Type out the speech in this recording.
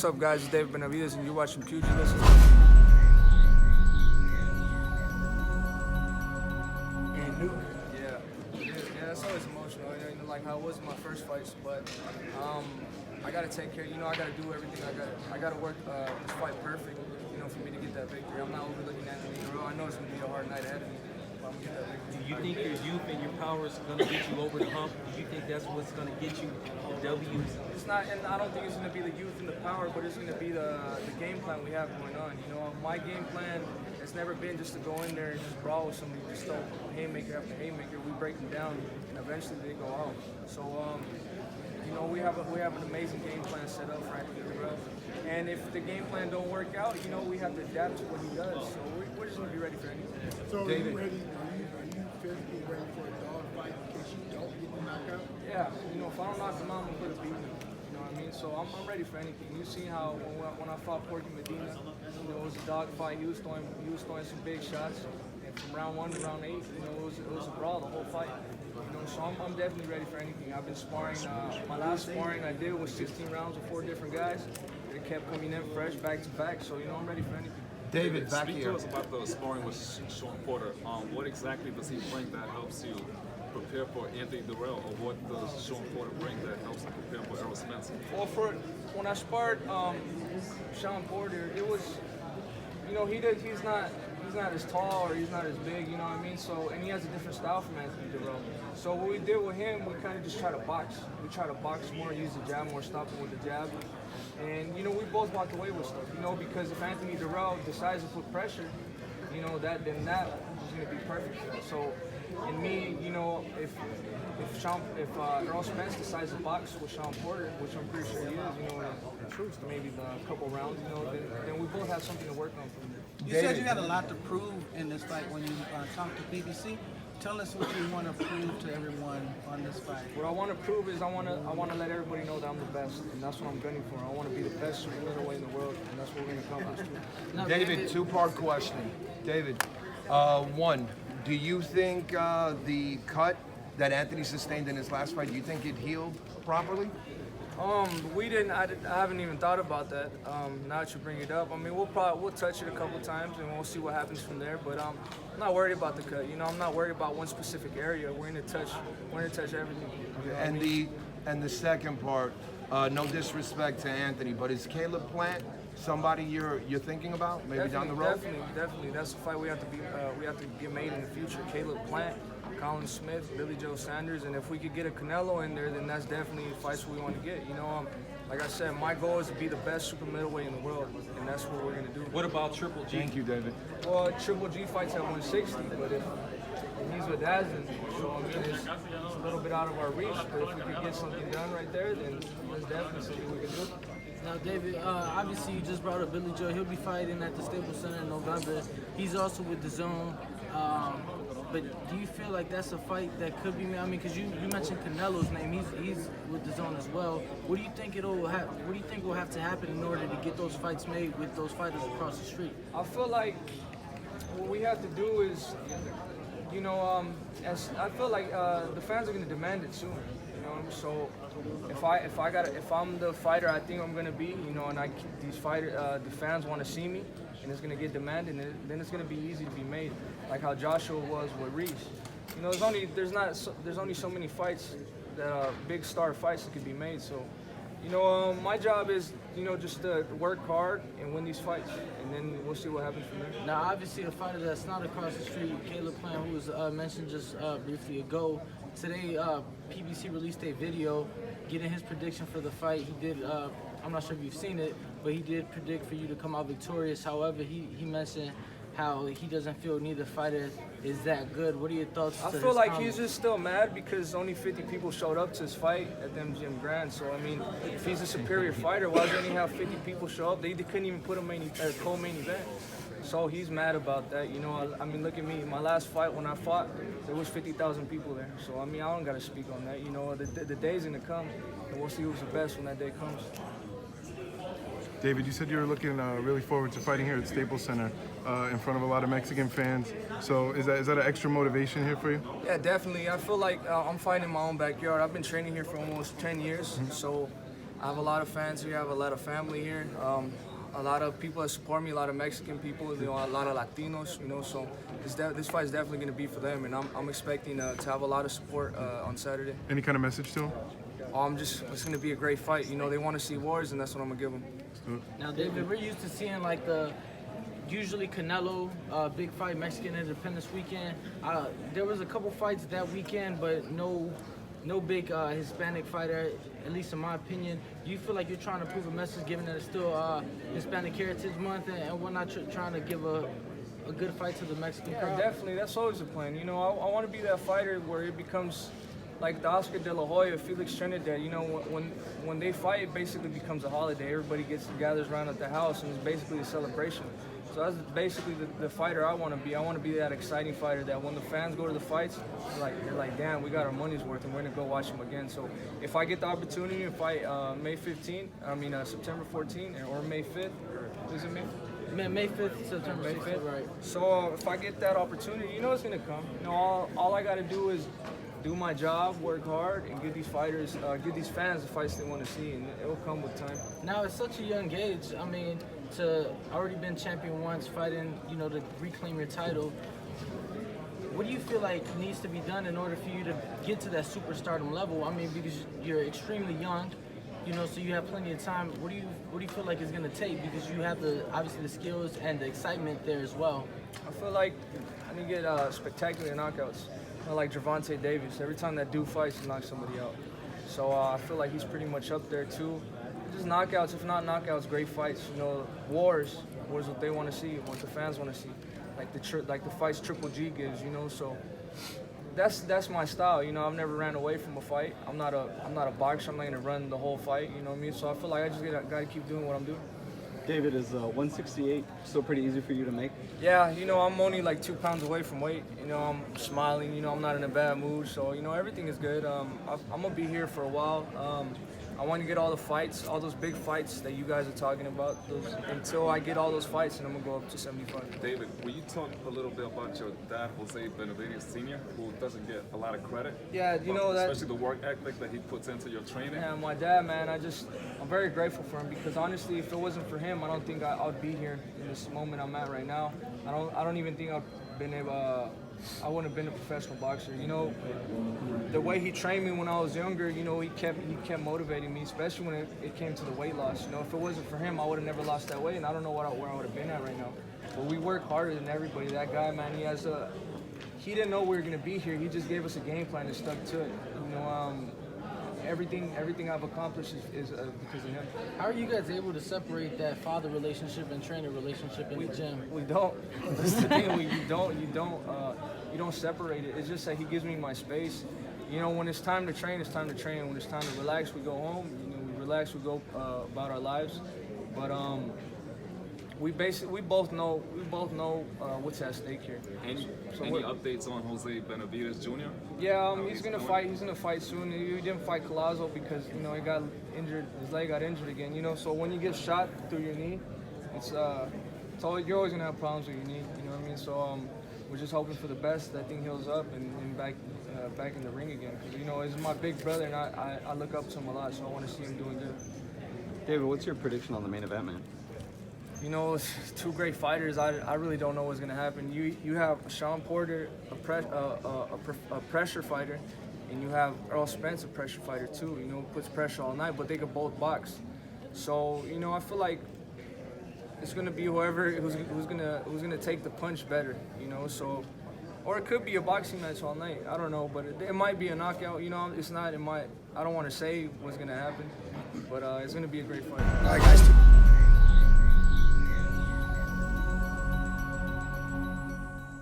up, guys? It's David Benavides, and you're watching Pugilism. Yeah, that's always emotional. You know, like how it was in my first fights, but I gotta take care. You know, I gotta do everything. I gotta work this fight perfect. You know, for me to get that victory. I'm not overlooking Anthony Dirrell. I know it's gonna be a hard night ahead of me. But I'm gonna get that victory. Do you think your youth and your power is going to get you over the hump? Do you think that's what's going to get you the W's? It's not, and I don't think it's going to be the youth and the power, but it's going to be the game plan we have going on. You know, my game plan has never been just to go in there and just brawl with somebody, just throw haymaker after haymaker. We break them down, and eventually they go out. So, you know, we have an amazing game plan set up for Anthony Dirrell. And if the game plan don't work out, you know, we have to adapt to what he does. So we're just going to be ready for anything. So David, are you physically ready for a dog fight in case you don't get the knockout? Yeah, you know, if I don't knock him out, I'm going to beat him. You know what I mean? So I'm ready for anything. You see how when I fought Porky Medina, you know, it was a dog fight. He was throwing some big shots. And from round 1 to round 8, you know, it was a brawl the whole fight. You know, so I'm definitely ready for anything. I've been sparring. My last sparring I did was 16 rounds with 4 different guys. It kept coming in fresh, back to back. So you know, I'm ready for anything. David, back speak here. to us about the sparring with Sean Porter. What exactly does he bring that helps you prepare for Anthony Dirrell, or what does Sean Porter bring that helps him prepare for Errol Spence? Well, when I sparred Sean Porter, it was, you know, he's not as tall or he's not as big, you know what I mean? So, and he has a different style from Anthony Dirrell. So what we did with him, we kind of just try to box. We try to box more, use the jab more, stop him with the jab. And, you know, we both walked away with stuff, you know, because if Anthony Dirrell decides to put pressure, you know, then that is going to be perfect for that. So, and me, you know, if Errol Spence decides to box with Sean Porter, which I'm pretty sure he is, you know, maybe a couple rounds, you know, then we both have something to work on from there. You said you had a lot to prove in this fight when you talked to BBC. Tell us what you want to prove to everyone on this fight. What I want to prove is I want to let everybody know that I'm the best, and that's what I'm gunning for. I want to be the best super middleweight in the world, and that's what we're going to accomplish too. David, two-part question. David, one, do you think the cut that Anthony sustained in his last fight, do you think it healed properly? We didn't. I haven't even thought about that. Now that you bring it up, I mean, we'll touch it a couple times and we'll see what happens from there. But I'm not worried about the cut. You know, I'm not worried about one specific area. We're gonna touch everything. You know And the second part, no disrespect to Anthony, but is Caleb Plant somebody you're thinking about maybe down the road? Definitely. That's a fight we have to get made in the future. Caleb Plant, Colin Smith, Billy Joe Sanders, and if we could get a Canelo in there, then that's definitely fights we want to get. You know, like I said, my goal is to be the best super middleweight in the world, and that's what we're going to do. What about Triple G? Thank you, David. Well, Triple G fights at 160, but if he's with Asden, so I mean, it's a little bit out of our reach, but if we could get something done right there, then there's definitely something we can do. Now, David, obviously you just brought up Billy Joe. He'll be fighting at the Staples Center in November. He's also with the Zone. But do you feel like that's a fight that could be made? I mean, because you mentioned Canelo's name. He's with the Zone as well. What do you think What do you think will have to happen in order to get those fights made with those fighters across the street? I feel like what we have to do is, you know, I feel like the fans are going to demand it soon. You know, so if I'm the fighter I think I'm going to be, you know, and the fans want to see me, and it's going to get demanded, and then it's going to be easy to be made, like how Joshua was with Reese. You know, there's only so many fights that big star fights that could be made. So, you know, my job is, you know, just to work hard and win these fights, and then we'll see what happens from there. Now, obviously, a fighter that's not across the street, Caleb Plant, who was mentioned just briefly ago. Today, PBC released a video getting his prediction for the fight. He did. I'm not sure if you've seen it, but he did predict for you to come out victorious. However, he mentioned how he doesn't feel neither fighter is that good. What are your thoughts? I feel like he's just still mad because only 50 people showed up to his fight at the MGM Grand. So, I mean, if he's a superior fighter, why doesn't he have 50 people show up? They couldn't even put a co-main event. So he's mad about that. You know, I mean, look at me. My last fight, when I fought, there was 50,000 people there. So, I mean, I don't got to speak on that. You know, the day's going to come, and we'll see who's the best when that day comes. David, you said you were looking really forward to fighting here at Staples Center in front of a lot of Mexican fans. So is that an extra motivation here for you? Yeah, definitely. I feel like I'm fighting in my own backyard. I've been training here for almost 10 years, so I have a lot of fans here. I have a lot of family here. A lot of people that support me. A lot of Mexican people. You know, a lot of Latinos. You know, so this fight is definitely going to be for them, and I'm expecting to have a lot of support on Saturday. Any kind of message to him? It's going to be a great fight. You know, they want to see wars, and that's what I'm going to give them. Now, David, we're used to seeing like the usually Canelo big fight, Mexican Independence weekend. There was a couple fights that weekend, but no big Hispanic fighter, at least in my opinion. Do you feel like you're trying to prove a message, given that it's still Hispanic Heritage Month, and whatnot, trying to give a good fight to the Mexican crowd? Yeah, definitely. That's always the plan. You know, I want to be that fighter where it becomes like the Oscar De La Hoya, Felix Trinidad. You know, when they fight, it basically becomes a holiday. Everybody gathers around at the house, and it's basically a celebration. So that's basically the fighter I want to be. I want to be that exciting fighter that when the fans go to the fights, they're like, damn, we got our money's worth, and we're gonna go watch them again. So if I get the opportunity to fight September 14th or May 5th, or is it May 5th? May 5th, September 6th, right. So if I get that opportunity, you know it's gonna come. You know, all I gotta do is do my job, work hard, and give these fans the fights they want to see, and it will come with time. Now, at such a young age, I mean, to already been champion once, fighting, you know, to reclaim your title, what do you feel like needs to be done in order for you to get to that superstardom level? I mean, because you're extremely young, you know, so you have plenty of time. What do you feel like it's going to take? Because you have obviously the skills and the excitement there as well. I feel like I need to get spectacular knockouts. Like Gervonta Davis, every time that dude fights, he knocks somebody out. So I feel like he's pretty much up there too. Just knockouts, if not knockouts, great fights. You know, wars what they want to see, what the fans want to see. Like the fights Triple G gives, you know. So that's my style. You know, I've never ran away from a fight. I'm not a boxer. I'm not gonna run the whole fight. You know what I mean? So I feel like I just gotta keep doing what I'm doing. David, is 168 still pretty easy for you to make? Yeah, you know, I'm only like 2 pounds away from weight. You know, I'm smiling. You know, I'm not in a bad mood. So, you know, everything is good. I'm going to be here for a while. I want to get all the fights, all those big fights that you guys are talking about. Until I get all those fights, and I'm going to go up to 75. David, will you talk a little bit about your dad, Jose Benavides Sr., who doesn't get a lot of credit? Yeah, you know that. Especially the work ethic that he puts into your training. Yeah, my dad, man, I'm very grateful for him, because honestly, if it wasn't for him, I don't think I'd be here in this moment I'm at right now. I don't even think I wouldn't have been a professional boxer. You know, the way he trained me when I was younger, you know, he kept motivating me, especially when it came to the weight loss. You know, if it wasn't for him, I would have never lost that weight, and I don't know where I would have been at right now. But we work harder than everybody. That guy, man, he didn't know we were gonna be here. He just gave us a game plan and stuck to it. You know, everything I've accomplished is because of him. How are you guys able to separate that father relationship and trainer relationship in the gym? We don't. That's the thing. You don't separate it. It's just that he gives me my space. You know, when it's time to train, it's time to train. When it's time to relax, we go home. You know, we relax, we go about our lives. But we both know what's at stake here. Any updates on Jose Benavides Jr.? Yeah, he's gonna fight. He's gonna fight soon. He didn't fight Collazo because, you know, he got injured. His leg got injured again. You know, so when you get shot through your knee, you're always gonna have problems with your knee. You know what I mean? So we're just hoping for the best. That thing heals up and back in the ring again. Because, you know, he's my big brother, and I look up to him a lot. So I want to see him doing good. David, what's your prediction on the main event, man? You know, it's 2 great fighters. I really don't know what's gonna happen. You have Sean Porter, a pressure fighter, and you have Earl Spence, a pressure fighter too. You know, puts pressure all night, but they could both box. So, you know, I feel like it's gonna be who's gonna take the punch better. You know, so, or it could be a boxing match all night. I don't know, but it might be a knockout. You know, it's not. It might. I don't want to say what's gonna happen, but it's gonna be a great fight. All right, guys.